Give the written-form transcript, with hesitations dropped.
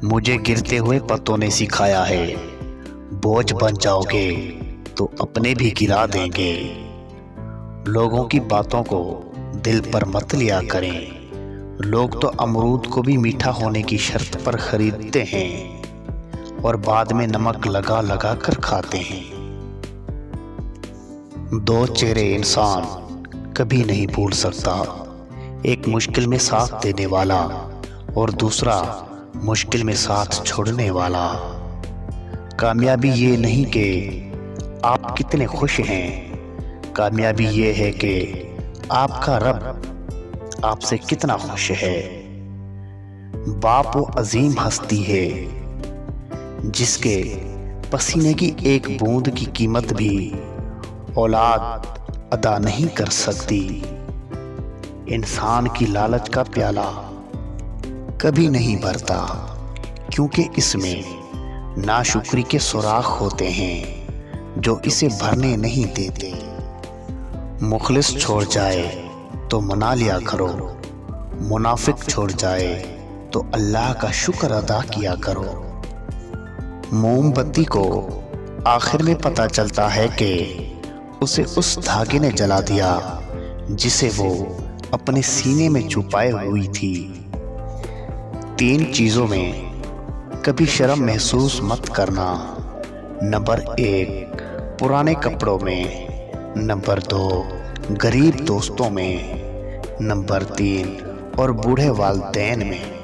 मुझे गिरते हुए पत्तों ने सिखाया है, बोझ बन जाओगे तो अपने भी गिरा देंगे। लोगों की बातों को दिल पर मत लिया करें। लोग तो अमरूद को भी मीठा होने की शर्त पर खरीदते हैं और बाद में नमक लगा लगा कर खाते हैं। दो चेहरे इंसान कभी नहीं भूल सकता, एक मुश्किल में साथ देने वाला और दूसरा मुश्किल में साथ छोड़ने वाला। कामयाबी ये नहीं कि आप कितने खुश हैं, कामयाबी ये है कि आपका रब आपसे कितना खुश है। बाप वो अजीम हस्ती है जिसके पसीने की एक बूंद की कीमत भी औलाद अदा नहीं कर सकती। इंसान की लालच का प्याला कभी नहीं भरता, क्योंकि इसमें नाशुक्री के सुराख होते हैं जो इसे भरने नहीं देते। मुखलिस छोड़ जाए तो मना लिया करो, मुनाफिक छोड़ जाए तो अल्लाह का शुक्र अदा किया करो। मोमबत्ती को आखिर में पता चलता है कि उसे उस धागे ने जला दिया जिसे वो अपने सीने में छुपाए हुई थी। 3 चीज़ों में कभी शर्म महसूस मत करना। नंबर 1, पुराने कपड़ों में। नंबर 2, गरीब दोस्तों में। नंबर 3, और बूढ़े वालिदैन में।